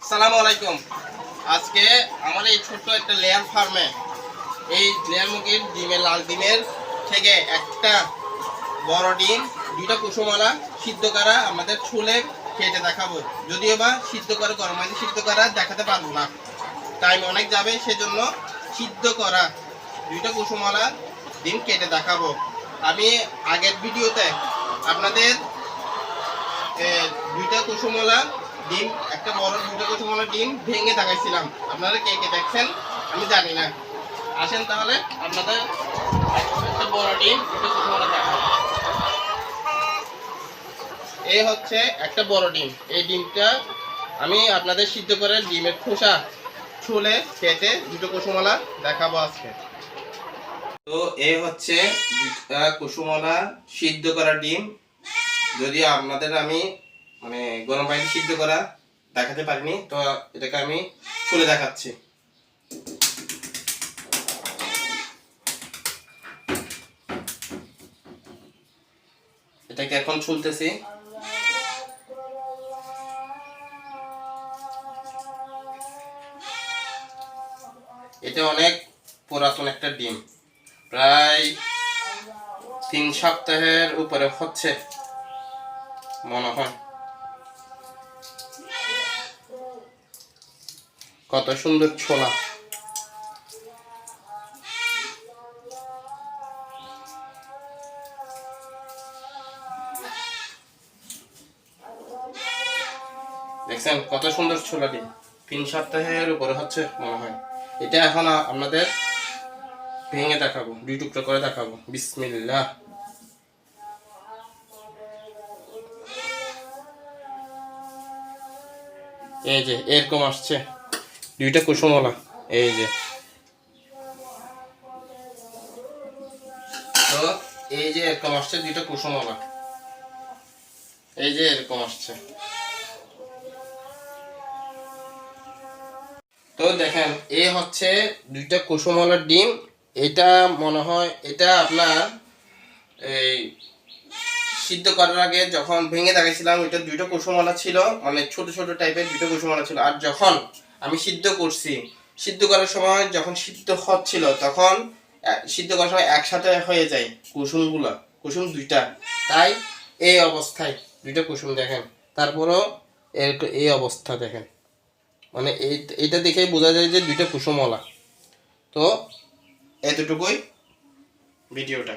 আসসালামু আলাইকুম। আজকে আমার এই ছোট্ট একটা লেয়ার ফার্মে এই লেয়ার মুরগির ডিমের লাল ডিমের থেকে একটা বড় ডিম, দুইটা কুসুমালা সিদ্ধ করা আমাদের ছুলে কেটে দেখাবো। যদিও বা সিদ্ধ করে গরম পানি সিদ্ধ করা দেখাতে পারবো না, টাইম অনেক যাবে, সেজন্য সিদ্ধ করা দুইটা কুসুমালা ডিম কেটে দেখাবো। আমি আগের ভিডিওতে আপনাদের দুইটা কুসুমলা ডিম, একটা বড় দুইটা কুসুমলা ডিম ভেঙে দেখাইছিলাম। আপনারা কে কে দেখছেন আমি জানি না। আসেন তাহলে আপনাদের একটা বড় ডিম দুটো কুসুমলা দেখাবো। এই হচ্ছে একটা বড় ডিম। এই ডিমটা আমি আপনাদের সিদ্ধ করে ডিমের খোসা ছুলে কেটে দুটো কুসুমলা দেখাবো আজকে। তো এই হচ্ছে দুইটা কুসুমলা সিদ্ধ করা ডিম। যদি আপনাদের আমি গরম পানি সিদ্ধ করা দেখাতে পারিনি, তো এটাকে আমি খুলে দেখাচ্ছি। এটাকে এখন ছুলতেছি। এটা অনেক পুরাতন একটা ডিম, প্রায় 3 সপ্তাহের উপরে হচ্ছে মনে হয়। কত সুন্দর ছোলা। দেখছেন কত সুন্দর ছোলা ডিম, 3 সপ্তাহের উপরে হচ্ছে মনে হয়। এটা এখন আপনাদের ভেঙে দেখাবো, 2 টুকরো করে দেখাবো। বিসমিল্লাহ। এই যে এরকম আসছে দুইটা কুসুমলা। এই যে, তো এই যে এরকম আসছে দুইটা কুসুমলা। এই যে এরকম আসছে। তো দেখেন এই হচ্ছে দুইটা কুসুমলার ডিম। এটা মনে হয় এটা আপনার এই সিদ্ধ করার আগে যখন ভেঙে দেখাইছিলাম, ওইটা দুইটা কুসুমলা ছিল, ছোট ছোট টাইপের দুইটা কুসুমলা ছিল। আর যখন আমি সিদ্ধ করছি, সিদ্ধ করার সময় যখন সিদ্ধ হচ্ছিল, তখন সিদ্ধ করার সময় একসাথে হয়ে যায় কুসুমগুলা, কুসুম দুইটা। তাই এই অবস্থায় দুইটা কুসুম দেখেন, তারপরও এই অবস্থা দেখেন, এইটা দেখেই বোঝা যায় যে দুইটা কুসুমলা। তো এতটুকুই ভিডিওটা।